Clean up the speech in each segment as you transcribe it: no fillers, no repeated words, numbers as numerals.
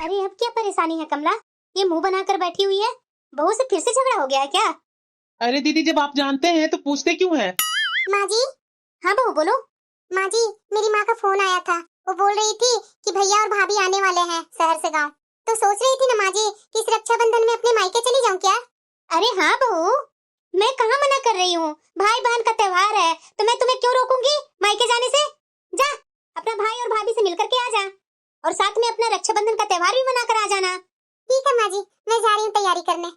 अरे अब क्या परेशानी है कमला? ये मुंह बनाकर बैठी हुई है। बहू से फिर से झगड़ा हो गया है क्या? अरे दीदी, जब आप जानते हैं तो पूछते क्यों हैं? माँ जी। हाँ बहू बोलो। माँ जी, मेरी माँ का फोन आया था। वो बोल रही थी कि भैया और भाभी आने वाले हैं शहर से गांव। तो सोच रही थी ना माँ जी कि इस रक्षाबंधन में अपने मायके चली जाऊँ क्या? अरे हाँ बहू, मैं कहाँ मना कर रही हूँ। भाई बहन का त्योहार है तो मैं तुम्हें क्यों रोकूंगी मायके जाने से। जा अपना भाई और भाभी से मिलकर के आ जा और साथ में अपना रक्षाबंधन का त्योहार भी मना कर आ जाना। ठीक है माँ जी, मैं जा रही हूँ तैयारी करने।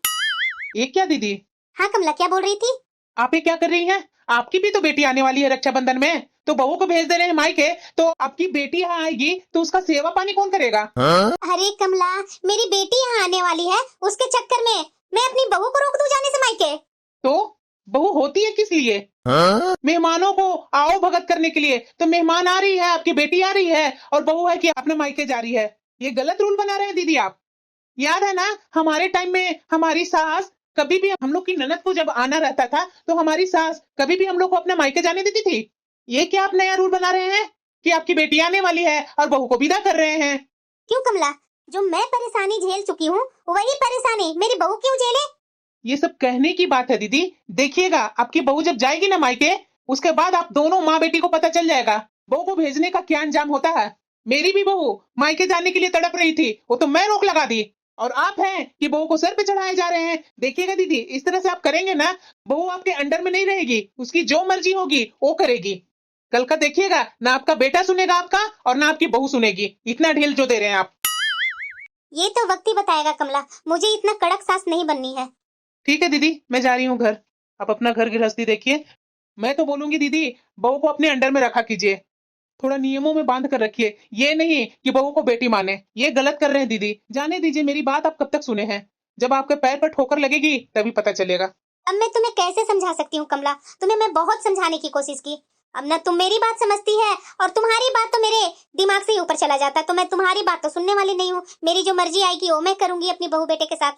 ये क्या दीदी, हाँ कमला, क्या बोल रही थी? आप ये क्या कर रही हैं? आपकी भी तो बेटी आने वाली है रक्षाबंधन में, तो बहू को भेज दे रहे हैं मायके। तो आपकी बेटी यहाँ आएगी तो उसका सेवा पानी कौन करेगा? अरे कमला, मेरी बेटी यहाँ आने वाली है, उसके चक्कर में मैं अपनी बहू को रोक दूं जाने से मायके? तो बहू होती है किस लिए? मेहमानों को आओ भगत करने के लिए। तो मेहमान आ रही है, आपकी बेटी आ रही है और बहू है कि अपने मायके जा रही है। ये गलत रूल बना रहे हैं दीदी आप। याद है ना, हमारे टाइम में हमारी सास कभी भी हम लोग की ननद को जब आना रहता था तो हमारी सास कभी भी हम लोग को अपने मायके जाने देती थी। ये क्या आप नया रूल बना रहे हैं कि आपकी बेटी आने वाली है और बहू को विदा कर रहे हैं? क्यों कमला, जो मैं परेशानी झेल चुकी हूँ वही परेशानी मेरी बहू क्यों झेले? ये सब कहने की बात है दीदी। देखिएगा, आपकी बहू जब जाएगी ना मायके, उसके बाद आप दोनों माँ बेटी को पता चल जाएगा बहू को भेजने का क्या अंजाम होता है। मेरी भी बहू मायके जाने के लिए तड़प रही थी, वो तो मैं रोक लगा दी। और आप हैं कि बहू को सर पे चढ़ाए जा रहे हैं। देखिएगा दीदी, इस तरह से आप करेंगे ना, बहू आपके अंडर में नहीं रहेगी, उसकी जो मर्जी होगी वो करेगी। कल का देखिएगा, ना आपका बेटा सुनेगा आपका और ना आपकी बहू सुनेगी। इतना ढील जो दे रहे हैं आप। ये तो वक्त ही बताएगा कमला, मुझे इतना कड़क सास नहीं बननी है। ठीक है दीदी, मैं जा रही हूँ घर। आप अपना घर गृहस्थी देखिए। मैं तो बोलूंगी दीदी, बहू को अपने अंडर में रखा कीजिए, थोड़ा नियमों में बांध कर रखिए। ये नहीं कि बहू को बेटी माने, ये गलत कर रहे हैं दीदी। जाने दीजिए, मेरी बात आप कब तक सुने हैं? जब आपके पैर पर ठोकर लगेगी तभी पता चलेगा। अब मैं तुम्हें कैसे समझा सकती हूँ कमला? तुम्हें मैं बहुत समझाने की कोशिश की, अब ना तुम मेरी बात समझती है और तुम्हारी बात तो मेरे दिमाग से ही ऊपर चला जाता है। तो मैं तुम्हारी बात तो सुनने वाली नहीं हूँ। मेरी जो मर्जी आएगी वो मैं करूंगी अपनी बहू बेटे के साथ।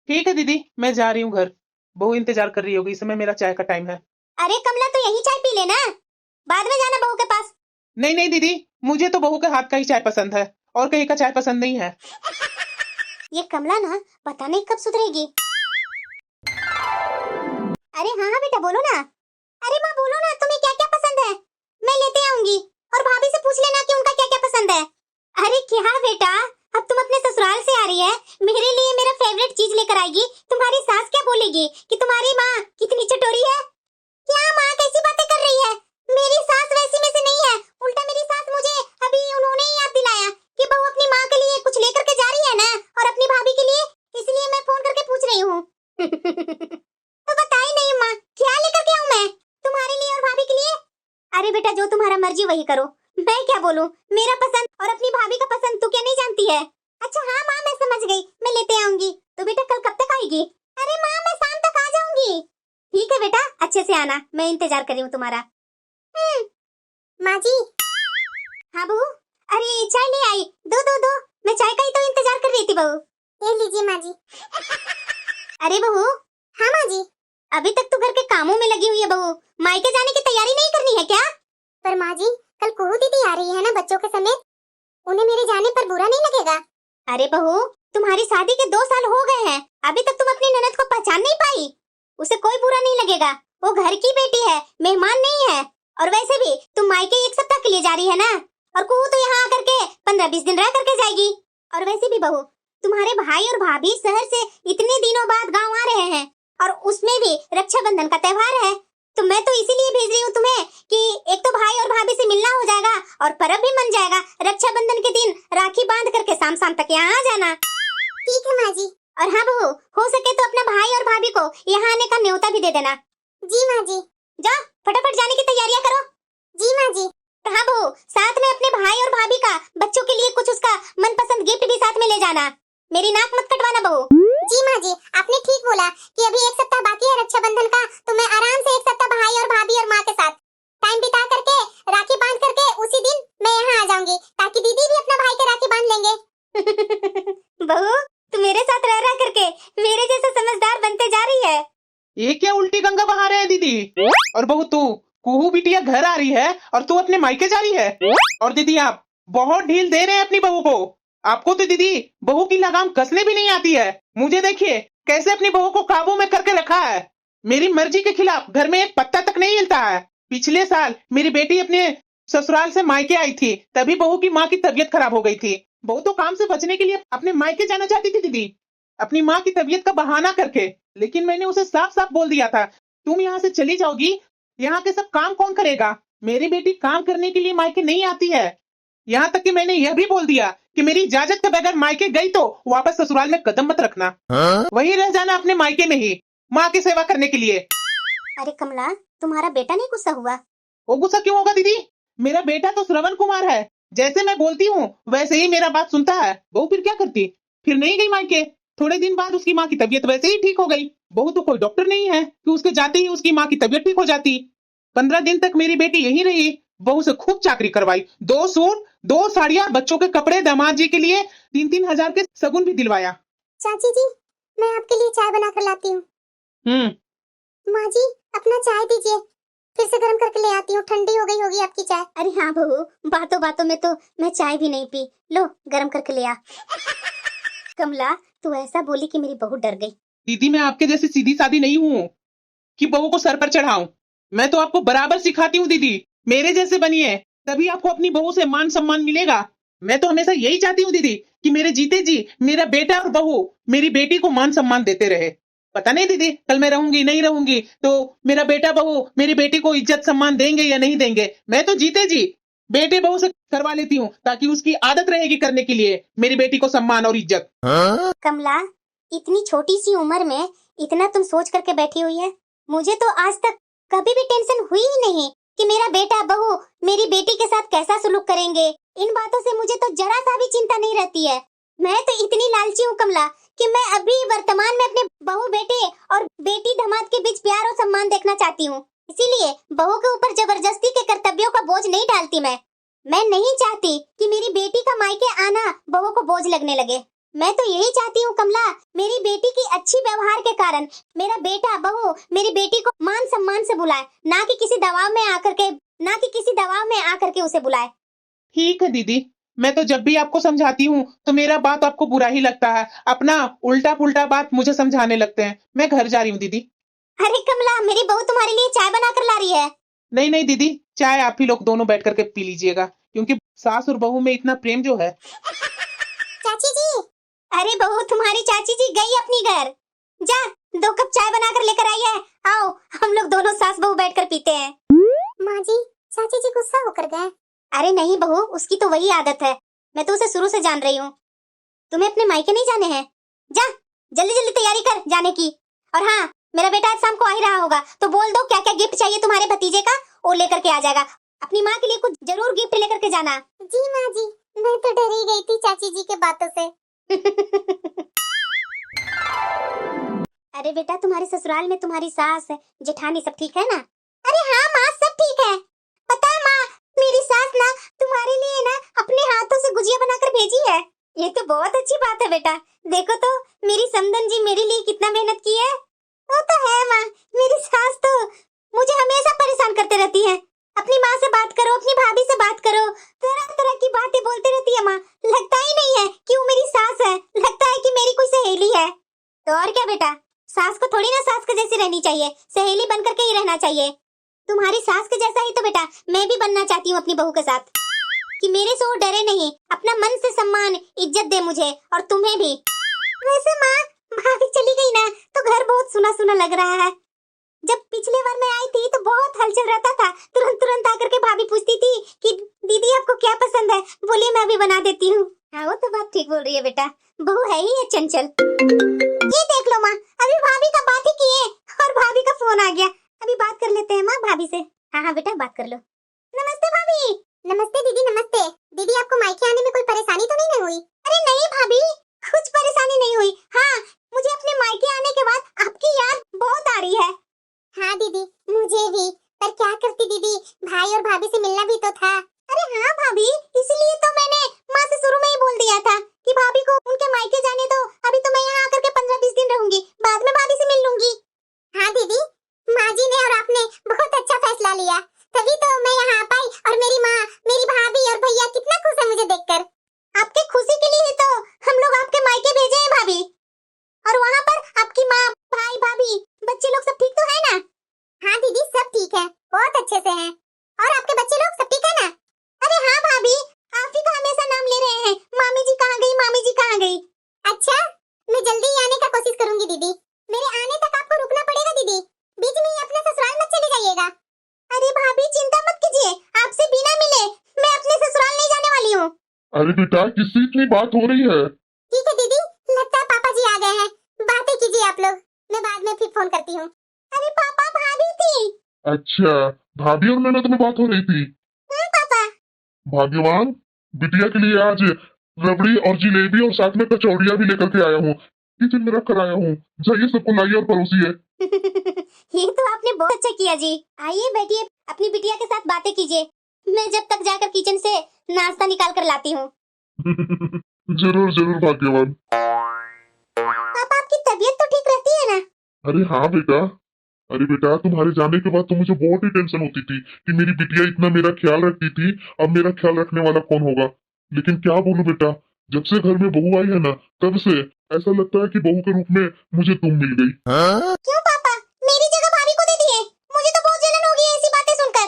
ठीक है दीदी, मैं जा रही हूँ घर। बहू इंतजार कर रही होगी, इस समय मेरा चाय का टाइम है। अरे कमला, तो यही चाय पी लेना, बाद में जाना बहू के पास। नहीं नहीं दीदी, मुझे तो बहू के हाथ का ही चाय पसंद है और कहीं का चाय पसंद नहीं है। ये कमला ना पता नहीं कब सुधरेगी। अरे हाँ हाँ बेटा बोलो ना। अरे माँ बोलो ना, तुम्हें क्या क्या पसंद है? मैं लेते आऊंगी और भाभी से पूछ लेना कि उनका क्या क्या पसंद है। अरे क्या बेटा, अब तुम अपने ससुराल से आ रही है, मेरे लिए मेरा फेवरेट चीज लेकर आएगी। तुम्हारी सास क्या बोलेगी कि तुम्हारी माँ कितनी चटोरी है? क्या माँ कैसी बातें कर रही है? मेरी सास वैसी में से नहीं है। उल्टा मेरी सास मुझे अभी उन्होंने ही याद दिलाया कि बहू अपनी माँ के लिए कुछ लेकर के जा रही है ना, और अपनी भाभी के लिए, इसलिए मैं फोन करके पूछ रही हूँ। तो बताई नहीं माँ, क्या लेकर के आऊँ मैं तुम्हारे लिए और भाभी के लिए? अरे बेटा, जो तुम्हारा मर्जी वही करो, मैं क्या बोलूं? मेरा पसंद और अपनी भाभी का पसंद तू क्या नहीं जानती है? अच्छा हाँ माँ, मैं समझ गई, मैं लेते आऊंगी। तो बेटा कल कब तक आएगी? अरे माँ, मैं शाम तक आ जाऊंगी। ठीक है बेटा, अच्छे से आना, मैं इंतजार कर रही हूँ तुम्हारा। माँ जी। हाँ बहू। अरे चाय ले आई, दो दो दो, मैं चाय का ही तो इंतजार कर रही थी बहू। ये लीजिए माँ जी। अरे बहू। हाँ माँ जी। अभी तक तो घर के कामों में लगी हुई है बहू, मायके जाने की तैयारी नहीं करनी है क्या? पर माँ जी, कल कुहू दीदी आ रही है ना बच्चों के समेत, उन्हें मेरे जाने पर बुरा नहीं लगेगा? अरे बहू, तुम्हारी शादी के 2 साल हो गए हैं, अभी तक तुम अपनी ननद को पहचान नहीं पाई। उसे कोई बुरा नहीं लगेगा, वो घर की बेटी है, मेहमान नहीं है। और वैसे भी तुम मायके 1 सप्ताह के लिए जा रही है ना, और कुहू तो यहाँ आकर के 15-20 दिन रह करके जाएगी। और वैसे भी बहू, तुम्हारे भाई और भाभी शहर से इतने दिनों बाद गाँव आ रहे हैं, और उसमें भी रक्षाबंधन का त्योहार है। तो मैं तो इसीलिए भेज रही हूँ तुम्हें कि एक तो भाई और भाभी से मिलना हो जाएगा और पर्व भी मन जाएगा। रक्षाबंधन के दिन राखी बांध करके शाम शाम तक यहाँ आ जाना। ठीक है माँ जी। और हाँ बहू, हो सके तो अपना भाई और भाभी को यहाँ आने का न्योता भी दे देना। जी माँ जी। जाओ फटाफट जाने की तैयारियां करो। जी माँ जी। हाँ बहू, साथ में अपने भाई और भाभी का बच्चों के लिए कुछ उसका मनपसंद गिफ्ट भी साथ में ले जाना। मेरी नाक मत कटवाना बहू। जी माँ जी, आपने ठीक बोला कि अभी 1 सप्ताह बाकी है रक्षाबंधन का, तो मैं आराम से 1 सप्ताह भाई और भाभी और माँ के साथ टाइम बिता करके राखी बांध करके उसी दिन मैं यहाँ आ जाऊंगी, ताकि दीदी भी अपना भाई के राखी बांध लेंगे। बहू, तू मेरे साथ रह रह करके मेरे जैसा समझदार बनते जा रही है। ये क्या उल्टी गंगा बहा रहे हैं दीदी? और बहू, तू कुहू बिटिया घर आ रही है और तू अपने मायके जा रही है। और दीदी, आप बहुत ढील दे रहे हैं अपनी बहू को। आपको तो दीदी बहू की लगाम कसने भी नहीं आती है। मुझे देखिए कैसे अपनी बहू को काबू में करके रखा है। मेरी मर्जी के खिलाफ घर में एक पत्ता तक नहीं हिलता है। पिछले साल मेरी बेटी अपने ससुराल से मायके आई थी, तभी बहू की माँ की तबीयत खराब हो गई थी। बहू तो काम से बचने के लिए अपने मायके जाना चाहती थी दीदी, अपनी माँ की तबीयत का बहाना करके। लेकिन मैंने उसे साफ साफ बोल दिया था, तुम यहाँ से चली जाओगी, यहाँ के सब काम कौन करेगा। मेरी बेटी काम करने के लिए मायके नहीं आती है। यहाँ तक कि मैंने यह भी बोल दिया कि मेरी इजाजत के बगैर मायके गई तो वापस ससुराल में कदम मत रखना। वहीं रह जाना अपने मायके में ही माँ की सेवा करने के लिए। अरे कमला, तुम्हारा बेटा नहीं गुस्सा हुआ? वो गुस्सा क्यों होगा दीदी? मेरा बेटा तो श्रवण कुमार है, जैसे मैं बोलती हूँ वैसे ही मेरा बात सुनता है। बहू फिर क्या करती, फिर नहीं गई मायके। थोड़े दिन बाद उसकी माँ की तबीयत वैसे ही ठीक हो गई। बहू तो कोई डॉक्टर नहीं है कि उसके जाते ही उसकी माँ की तबीयत ठीक हो जाती। 15 दिन तक मेरी बेटी यहीं रही, बहू से खूब चाकरी करवाई, 2 सूट 2 साड़ियाँ, बच्चों के कपड़े, दामाद जी के लिए 3-3 हजार के सगुन भी दिलवाया। चाची जी, मैं आपके लिए चाय बना कर लाती हूँ। माँ जी, अपना चाय दीजिए, फिर से गर्म करके ले आती हूँ। ठंडी हो गई होगी आपकी चाय। अरे हाँ बहू, बातों बातों में तो मैं चाय भी नहीं पी। लो गरम करके ले आ। कमला, तू ऐसा बोली कि मेरी बहू डर गई। दीदी मैं आपके जैसी सीधी सादी नहीं हूँ कि बहू को सर पर चढ़ाऊं। मैं तो आपको बराबर सिखाती हूँ दीदी, मेरे जैसे बनिए, तभी आपको अपनी बहू से मान सम्मान मिलेगा। मैं तो हमेशा यही चाहती हूँ दीदी कि मेरे जीते जी मेरा बेटा और बहू मेरी बेटी को मान सम्मान देते रहे। पता नहीं दीदी कल मैं रहूंगी नहीं रहूंगी तो मेरा बेटा बहू मेरी बेटी को इज्जत सम्मान देंगे या नहीं देंगे। मैं तो जीते जी बेटे बहू से करवा लेती हूँ ताकि उसकी आदत रहेगी करने के लिए मेरी बेटी को सम्मान और इज्जत। कमला, इतनी छोटी सी उम्र में इतना तुम सोच करके बैठी हुई है। मुझे तो आज तक कभी भी टेंशन हुई ही नहीं कि मेरा बेटा बहू मेरी बेटी के साथ कैसा सलूक करेंगे। इन बातों से मुझे तो जरा सा भी चिंता नहीं रहती है। मैं तो इतनी लालची हूँ कमला कि मैं अभी वर्तमान में अपने बहू बेटे और बेटी दामाद के बीच प्यार और सम्मान देखना चाहती हूँ। इसीलिए बहू के ऊपर जबरदस्ती के कर्तव्यों का बोझ नहीं डालती। मैं नहीं चाहती कि मेरी बेटी का मायके आना बहू को बोझ लगने लगे। मैं तो यही चाहती हूँ कमला, मेरी बेटी की अच्छी व्यवहार के कारण मेरा बेटा बहू मेरी बेटी को मान सम्मान से बुलाए, ना कि किसी दबाव में आकर के उसे बुलाए। ठीक है दीदी, मैं तो जब भी आपको समझाती हूँ तो मेरा बात आपको बुरा ही लगता है, अपना उल्टा पुल्टा बात मुझे समझाने लगते हैं। मैं घर जा रही हूँ दीदी। अरे कमला, मेरी बहू तुम्हारे लिए चाय बना कर ला रही है। नहीं नहीं दीदी, चाय आप ही लोग दोनों बैठ करके पी लीजिएगा, क्योंकि सास और बहू में इतना प्रेम जो है। चाची जी, अरे बहू, तुम्हारी चाची जी गई अपनी घर। जा 2 कप चाय बनाकर लेकर आई है। आओ हम लोग दोनों सास बहू बैठकर पीते हैं। माँ जी, चाची जी गुस्सा होकर गए। अरे नहीं बहू, उसकी तो वही आदत है। मैं तो उसे शुरू से जान रही हूँ। तुम्हें अपने मायके नहीं जाने हैं? जा जल्दी जल्दी तैयारी कर जाने की। और हाँ, मेरा बेटा आज शाम को आ ही रहा होगा तो बोल दो क्या क्या गिफ्ट चाहिए तुम्हारे भतीजे का, वो लेकर के आ जाएगा। अपनी माँ के लिए कुछ जरूर गिफ्ट लेकर के जाना। जी माँ जी, मैं तो डर ही गई थी चाची जी के बातों से। अरे बेटा, तुम्हारे ससुराल में तुम्हारी सास जेठानी सब ठीक है ना? अरे हाँ माँ, सब ठीक है। पता है माँ, मेरी सास ना तुम्हारे लिए ना अपने हाथों से गुजिया बनाकर भेजी है। ये तो बहुत अच्छी बात है बेटा। देखो तो मेरी समदन जी मेरे लिए कितना मेहनत की है। वो तो है माँ, मेरी सास तो मुझे हमेशा परेशान करते रहती है। अपनी माँ से बात करो, अपनी भाभी से बात करो, तरह तरह की बातें बोलते रहती है माँ। लगता ही नहीं है कि वो मेरी सास है, लगता है कि मेरी कोई सहेली है। तो और क्या बेटा, सास को थोड़ी ना सास के जैसी रहनी चाहिए, सहेली बन करके ही रहना चाहिए। तुम्हारी सास के जैसा ही तो बेटा मैं भी बनना चाहती हूँ अपनी बहू के साथ, कि मेरे से वो डरे नहीं, अपना मन से सम्मान इज्जत दे मुझे और तुम्हें भी। वैसे माँ, भाभी चली गई ना तो घर बहुत सुना सुना लग रहा है। जब पिछले बार मैं आई थी तो बहुत हलचल रहता था। तुरंत तुरंत आकर के भाभी पूछती थी कि दीदी आपको क्या पसंद है, बोलिए मैं भी बना देती हूँ। हाँ, वो तो बात ठीक बोल रही है बेटा, बहू है ही ये चंचल। ये देख लो माँ, अभी भाभी का बात ही किए और भाभी का फोन आ गया। अभी बात कर लेते हैं माँ भाभी से। हाँ हाँ बेटा, बात कर लो। नमस्ते भाभी। नमस्ते दीदी, नमस्ते। दीदी आपको मायके आने में कोई परेशानी तो नहीं हुई? अरे नहीं भाभी, कुछ परेशानी नहीं हुई। हाँ, मुझे अपने मायके आने के बाद आपकी याद बहुत आ रही है। हाँ दीदी, मुझे भी। पर क्या करती दीदी, भाई और भाभी से मिलना भी तो था। अरे हाँ भाभी, इसलिए तो मैंने माँ से शुरू में ही बोल दिया था कि भाभी को उनके मायके जाने दो। अभी तो मैं यहाँ आकर के 15-20 दिन रहूंगी, बाद में भाभी से मिल लूंगी। हाँ दीदी, माँ जी ने और आपने बहुत अच्छा फैसला लिया, तभी तो मैं यहाँ आ पाई। और मेरी माँ, मेरी भाभी और भैया कितना खुश है मुझे देखकर। आपके खुशी के लिए ही तो अरे बेटा, किससे इतनी बात हो रही है? ठीक है दीदी, लगता है पापा जी आ गए हैं। बातें कीजिए आप लोग, मैं बाद में फिर फोन करती हूँ। अरे पापा, भाभी थी। अच्छा, भाभी और ननद में बात हो रही थी। पापा। भाग्यवान, बिटिया के लिए आज रबड़ी और जिलेबी और साथ में कचौड़िया भी लेकर के आया हूँ। किचन में रख कर आया हूँ, जाइए सबको लाइए और परोसिए। ये तो आपने बहुत अच्छा किया जी। आइए बैठिए, अपनी बिटिया के साथ बातें कीजिए। मैं जब तक जाकर किचन से नाश्ता निकाल कर लाती हूँ। जरूर जरूर भाग्यवान। पापा, आपकी तबीयत तो ठीक रहती है ना? अरे हाँ बेटा। अरे बेटा, तुम्हारे जाने के बाद तो मुझे बहुत ही टेंशन होती थी कि मेरी बिटिया इतना मेरा ख्याल रखती थी, अब मेरा ख्याल रखने वाला कौन होगा। लेकिन क्या बोलूं बेटा, जब से घर में बहू आई है ना, तब से ऐसा लगता है कि बहू के रूप में मुझे तुम मिल गई। क्यों पापा, मेरी जगह भाभी को दे दिए? मुझे तो बहुत जलन हो गई है ऐसी बातें सुनकर।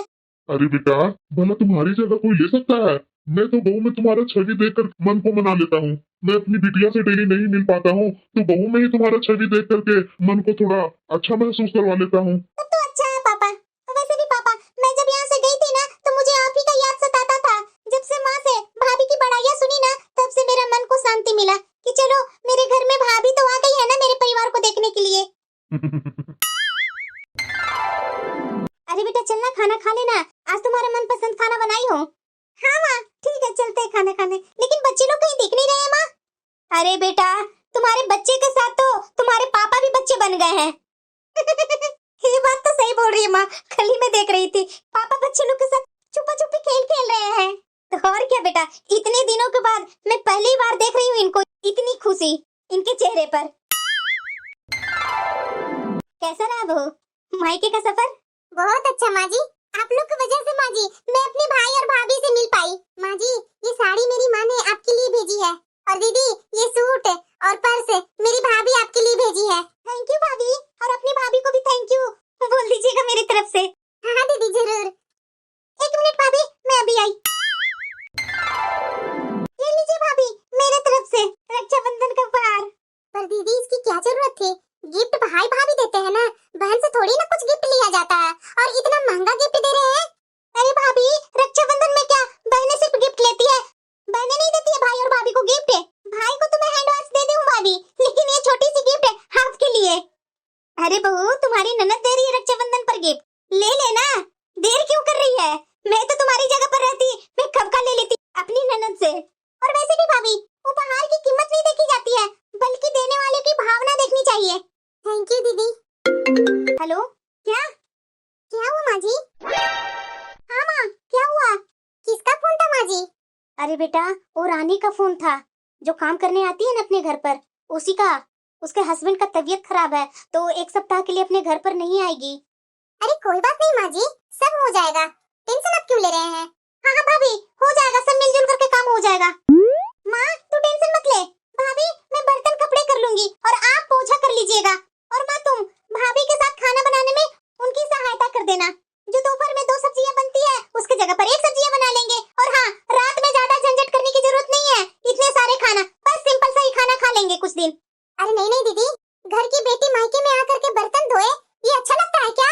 अरे बेटा, भला तुम्हारी जगह कोई ले सकता है? मैं तो बहू में तुम्हारा छवि देखकर मन को मना लेता हूँ। मैं अपनी बिटिया से डेली नहीं मिल पाता हूँ, तो बहू में ही तुम्हारा छवि देख करके मन को थोड़ा अच्छा महसूस करवा लेता हूँ। तब तो अच्छा है पापा। वैसे भी पापा, मैं जब यहाँ से गई थी ना, तो मुझे आप ही का याद सताता था। जब से माँ से भाभी की बड़ाइयाँ सुनी ना, तब से मेरा मन को शांति मिला कि चलो मेरे घर में भाभी तो आ गई है ना मेरे परिवार को देखने के लिए। अरे बेटा चलना, खाना खा लेना। आज तुम्हारा मनपसंद खाना बनाई हूँ। हाँ माँ, ठीक है, चलते हैं खाना खाने। लेकिन बच्चे लोग कहीं दिख नहीं रहे हैं माँ। अरे बेटा, तुम्हारे बच्चे के साथ तो तुम्हारे पापा भी बच्चे बन गए हैं। ये बात तो सही बोल रही है माँ। कल ही मैं देख रही थी, पापा बच्चे लोग के साथ छुपा छुपी खेल खेल रहे हैं। तो और क्या बेटा, इतने दिनों के बाद मैं पहली बार देख रही हूँ इनको, इतनी खुशी इनके चेहरे पर। कैसा रहा बहू, मायके का सफर? बहुत अच्छा माँ जी, आप लोग की वजह से माँ जी मैं अपने भाई और भाभी से मिल पाई। माँ जी, ये साड़ी मेरी माँ ने आपके लिए भेजी है, और दीदी ये सूट और पर्स मेरी भाभी आपके लिए भेजी है। थैंक यू भाभी, और अपनी भाभी को भी थैंक यू बोल दीजिएगा मेरी तरफ से। हाँ दीदी जरूर। एक मिनट भाभी, मैं अभी आई। ये लीजिए भाभी, मेरे तरफ से रक्षाबंधन का उपहार। पर दीदी इसकी क्या जरूरत थी? गिफ्ट भाई भाभी देते हैं ना, बहन से थोड़ी ना कुछ गिफ्ट लिया जाता है, और इतना महंगा गिफ्ट दे रहे हैं। अरे भाभी, रक्षाबंधन में क्या बहनें सिर्फ गिफ्ट लेती है? बहनें नहीं देती है भाई और भाभी को गिफ्ट। भाई को तो मैं हैंड वॉच दे दूं भाभी, लेकिन ये छोटी सी गिफ्ट है आपके लिए। अरे बहू, तुम्हारी ननद दे रही है रक्षाबंधन पर गिफ्ट, ले लेना। देर क्यों कर रही है? मैं तो तुम्हारी जगह पर रहती, मैं कब का ले लेती अपनी ननद से। और वैसे भी भाभी, उपहार की कीमत नहीं देखी जाती है, बल्कि देने वाले की भावना देखनी चाहिए। थैंक यू दीदी। हेलो, क्या क्या हुआ माँ जी? हाँ माँ, क्या हुआ? किसका फोन था माँ जी? अरे बेटा, वो रानी का फोन था, जो काम करने आती है ना अपने घर पर, उसी का। उसके हस्बैंड का तबीयत खराब है, तो 1 सप्ताह के लिए अपने घर पर नहीं आएगी। अरे कोई बात नहीं माँ जी, सब हो जाएगा, टेंशन आप क्यों ले रहे हैं? हाँ हाँ भाभी, हो जाएगा, सब मिलजुल करके काम हो जाएगा। माँ तू टेंशन मत ले, भाभी मैं बर्तन कपड़े कर लूंगी और आप पोछा कर लीजिएगा। और माँ तुम भाभी के साथ खाना बनाने में उनकी सहायता कर देना। जो दोपहर में 2 सब्जियां बनती है, उसके जगह पर 1 सब्जियां बना लेंगे। और हाँ, रात में ज्यादा झंझट करने की जरूरत नहीं है, इतने सारे खाना, बस सिंपल सा ही खाना खा लेंगे कुछ दिन। अरे नहीं नहीं दीदी, घर की बेटी मायके में आकर के बर्तन धोए, ये अच्छा लगता है क्या?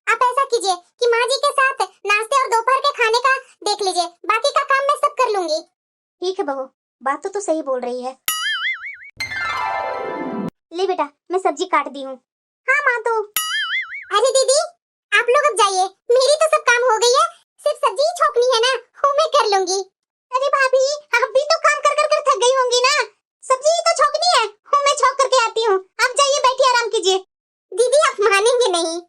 आप ऐसा कीजिए कि माँ जी के साथ नाश्ते और दोपहर के खाने का देख लीजिए, बाकी का काम मैं सब कर लूंगी। ठीक है बहू, बात तो सही बोल रही है। ले बेटा, मैं सब्जी काट दी हूँ। हाँ माँ तो। अरे दीदी, आप लोग अब जाइए, मेरी तो सब काम हो गई है, सिर्फ सब्जी ही छोकनी है ना, वो मैं कर लूंगी। अरे भाभी, आप भी तो काम कर कर थक गई होंगी ना, सब्जी ही तो छोकनी है, वो मैं छोक करके आती हूँ। आप जाइए, बैठिए, आराम कीजिए। दीदी आप मानेंगे नहीं।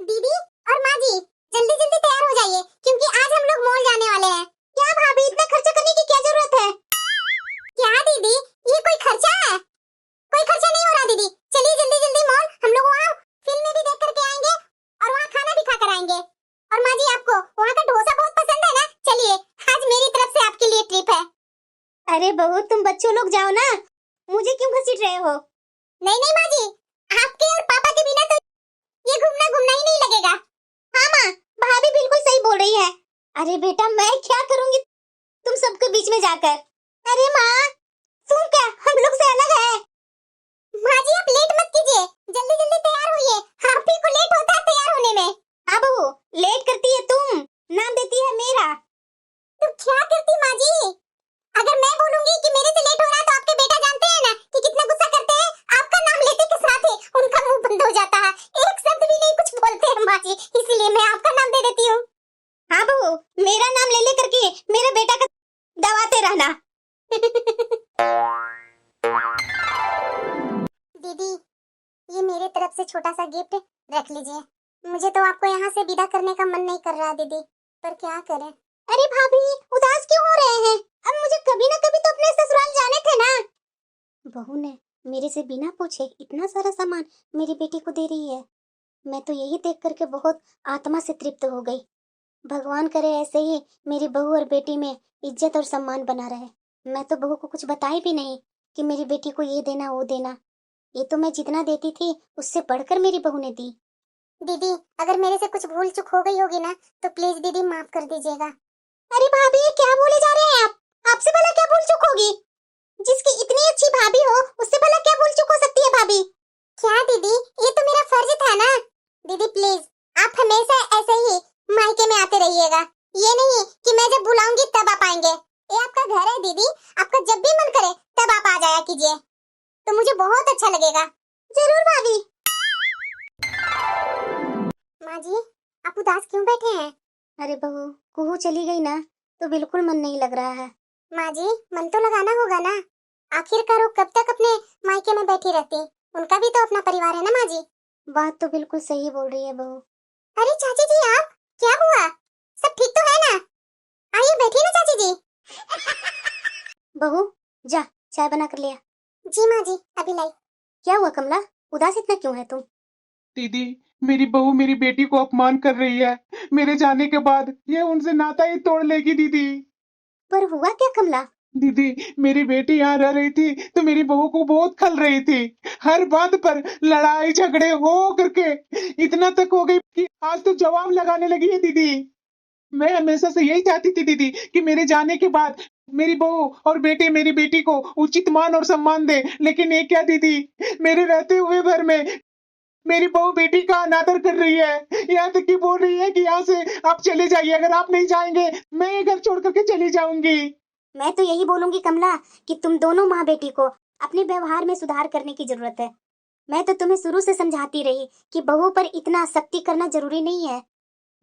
दीदी और माँ जी जल्दी जल्दी तैयार हो जाइए, क्योंकि आज हम लोग मॉल जाने वाले हैं। क्या भाभी, इतना खर्चा करने की क्या जरूरत है? क्या दीदी, ये कोई खर्चा है? कोई खर्चा नहीं हो रहा दीदी, चलिए जल्दी जल्दी मॉल, हम लोग वहाँ फिल्में भी देख करके आएंगे और वहाँ खाना भी खा कर आएंगे। और माँ जी आपको वहाँ का डोसा बहुत पसंद है ना, चलिए आज मेरी तरफ से आपके लिए ट्रिप है। अरे बहू, तुम बच्चों लोग जाओ ना, मुझे क्यों घसीट रहे हो? नहीं नहीं माँ जी, आपके और पापा के बिना तो ये घूमना घूमना ही नहीं लगेगा। हाँ माँ, भाभी बिल्कुल सही बोल रही है। अरे बेटा, मैं क्या करूंगी तुम सबके बीच में जाकर? अरे माँ, तुम क्या हम लोग से अलग है? माँ जी आप लेट मत कीजिए, जल्दी जल्दी तैयार होइए, आप ही को लेट होता है तैयार होने में। हाँ बहू, लेट करती है तुम, नाम देती है मेरा। तुम क्या करती माँ जी? अगर मैं बोलूंगी कि मेरे से लेट हो रहा है तो आपके बेटा जानते हैं ना कि कितना गुस्सा करते हैं। आपका नाम लेते के साथ ही उनका मुंह बंद हो जाता है, एक शब्द भी नहीं कुछ बोलते हैं माँ जी, इसलिए मैं आपका नाम दे देती हूँ। हाँ बहू, मेरा नाम ले लेकर के मेरे बेटा का दबाते रहना। दीदी, ये मेरे तरफ से छोटा सा गिफ्ट रख लीजिए। मुझे तो आपको यहाँ से विदा करने का मन नहीं कर रहा दीदी, पर क्या करें। अरे भाभी, उदास क्यों हो रहे हैं? अब मुझे कभी ना कभी तो अपने ससुराल जाने थे ना। बहू ने मेरे से बिना पूछे इतना सारा सामान मेरी बेटी को दे रही है। मैं तो यही देख करके बहुत आत्मा से तृप्त हो गई। भगवान करे ऐसे ही मेरी बहू और बेटी में इज्जत और सम्मान बना रहे। मैं तो बहू को कुछ बताई भी नहीं कि मेरी बेटी को ये देना वो देना। ये तो मैं जितना देती थी उससे बढ़कर मेरी बहू ने दी। दीदी, अगर मेरे से कुछ भूल चूक हो गई होगी ना तो प्लीज दीदी माफ कर दीजिएगा। अरे भाभी, ये क्या बोले जा रहे हैं आप? आपसे भला क्या भूल चूक होगी? जिसकी इतनी अच्छी भाभी हो उससे भला क्या भूल चूक हो सकती है भाभी? क्या दीदी, ये तो मेरा फर्ज था ना। दीदी प्लीज, आप हमेशा ऐसे ही मायके में आते रहिएगा। ये नहीं कि मैं जब बुलाऊंगी तब आप आएंगे। ये आपका घर है दीदी, आपका जब भी मन करे तब आप आ जाया कीजिए, तो मुझे बहुत अच्छा लगेगा। जरूर भाभी। माँ जी, आप उदास क्यों बैठे हैं? अरे बहू, कुहू चली गई ना तो बिल्कुल मन नहीं लग रहा है। माँ जी, मन तो लगाना होगा ना। आखिरकार वो कब तक अपने मायके में बैठी रहती, उनका भी तो अपना परिवार है ना माँ जी। बात तो बिल्कुल सही बोल रही है बहू। अरे चाची जी, आप क्या हुआ? सब ठीक तो है ना? आइए बैठिए ना चाची जी। बहू जा, चाय बना कर ले आ। जी माँ जी, अभी लाई। क्या हुआ कमला, उदास इतना क्यों है तुम? दीदी, मेरी बहू मेरी बेटी को अपमान कर रही है। मेरे जाने के बाद ये उनसे नाता ही तोड़ लेगी दीदी। पर हुआ क्या कमला? दीदी, मेरी बेटी यहाँ रह रही थी तो मेरी बहू को बहुत खल रही थी। हर बात पर लड़ाई झगड़े हो करके इतना तक हो गई कि आज तो जवाब लगाने लगी है दीदी। मैं हमेशा से यही चाहती थी दीदी कि मेरे जाने के बाद मेरी बहू और बेटे मेरी बेटी को उचित मान और सम्मान दे, लेकिन ये क्या दीदी, मेरे रहते हुए घर में मेरी बहू बेटी का अनादर कर रही है। यहाँ तक कि बोल रही है कि यहाँ से आप चले जाइए, अगर आप नहीं जाएंगे मैं ये घर छोड़ करके चली जाऊंगी। मैं तो यही बोलूंगी कमला कि तुम दोनों माँ बेटी को अपने व्यवहार में सुधार करने की जरूरत है। मैं तो तुम्हें शुरू से समझाती रही कि बहू पर इतना सख्ती करना जरूरी नहीं है।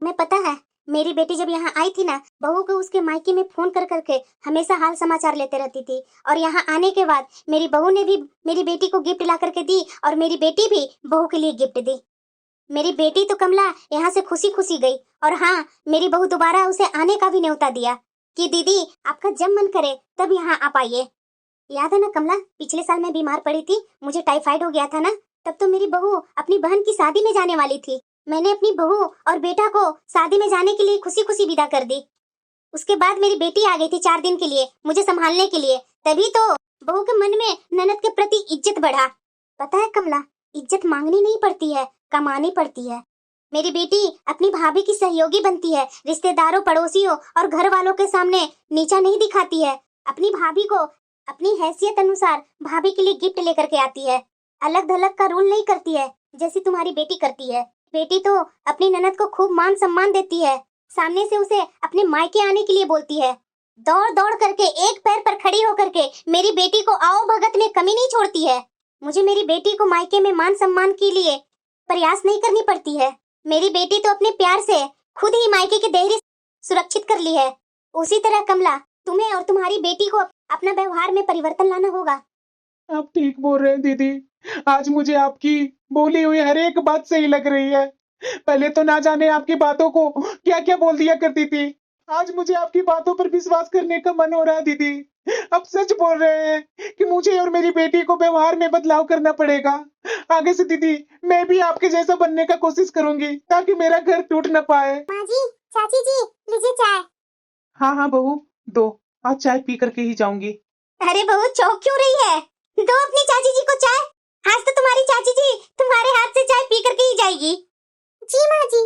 मैं पता है, मेरी बेटी जब यहाँ आई थी ना, बहू को उसके मायके में फोन कर करके हमेशा हाल समाचार लेते रहती थी, और यहाँ आने के बाद मेरी बहू ने भी मेरी बेटी को गिफ्ट ला करके दी और मेरी बेटी भी बहू के लिए गिफ्ट दी। मेरी बेटी तो कमला यहाँ से खुशी खुशी गई, और हाँ, मेरी बहू दोबारा उसे आने का भी न्योता दिया कि दीदी आपका जब मन करे तब यहाँ आप आइए। याद है ना कमला, पिछले साल मैं बीमार पड़ी थी, मुझे टाइफाइड हो गया था ना, तब तो मेरी बहू अपनी बहन की शादी में जाने वाली थी। मैंने अपनी बहू और बेटा को शादी में जाने के लिए खुशी खुशी विदा कर दी। उसके बाद मेरी बेटी आ गई थी 4 दिन के लिए मुझे संभालने के लिए, तभी तो बहू के मन में ननद के प्रति इज्जत बढ़ा। पता है कमला, इज्जत मांगनी नहीं पड़ती है, कमानी पड़ती है। मेरी बेटी अपनी भाभी की सहयोगी बनती है, रिश्तेदारों पड़ोसियों और घर वालों के सामने नीचा नहीं दिखाती है। अपनी भाभी को अपनी हैसियत अनुसार भाभी के लिए गिफ्ट लेकर के आती है। अलग धलग का रूल नहीं करती है जैसी तुम्हारी बेटी करती है। बेटी तो अपनी ननद को खूब मान सम्मान देती है, सामने से उसे अपने मायके आने के लिए बोलती है। दौड़ दौड़ करके एक पैर पर खड़ी होकर के मेरी बेटी को आओ भगत में कमी नहीं छोड़ती है। मुझे मेरी बेटी को मायके में मान सम्मान के लिए प्रयास नहीं करनी पड़ती है। मेरी बेटी तो अपने प्यार से खुद ही मायके की देहरी सुरक्षित कर ली है। उसी तरह कमला, तुम्हें और तुम्हारी बेटी को अपना व्यवहार में परिवर्तन लाना होगा। आप ठीक बोल रहे हैं दीदी, आज मुझे आपकी बोली हुई हर एक बात सही लग रही है। पहले तो ना जाने आपकी बातों को क्या क्या बोल दिया करती थी, आज मुझे आपकी बातों पर विश्वास करने का मन हो रहा है दीदी। अब सच बोल रहे हैं कि मुझे और मेरी बेटी को व्यवहार में बदलाव करना पड़ेगा। आगे से दीदी मैं भी आपके जैसा बनने का कोशिश करूंगी ताकि मेरा घर टूट न पाए। माँ जी, चाची जी, लीजिए चाय। हाँ हाँ बहू, दो, आज चाय पी करके ही जाऊंगी। अरे बहू, चौंक क्यों रही है? दो अपनी चाची जी को चाय। आज तो तुम्हारी चाची जी तुम्हारे हाथ से चाय पी करके ही जाएगी। जी माँ जी।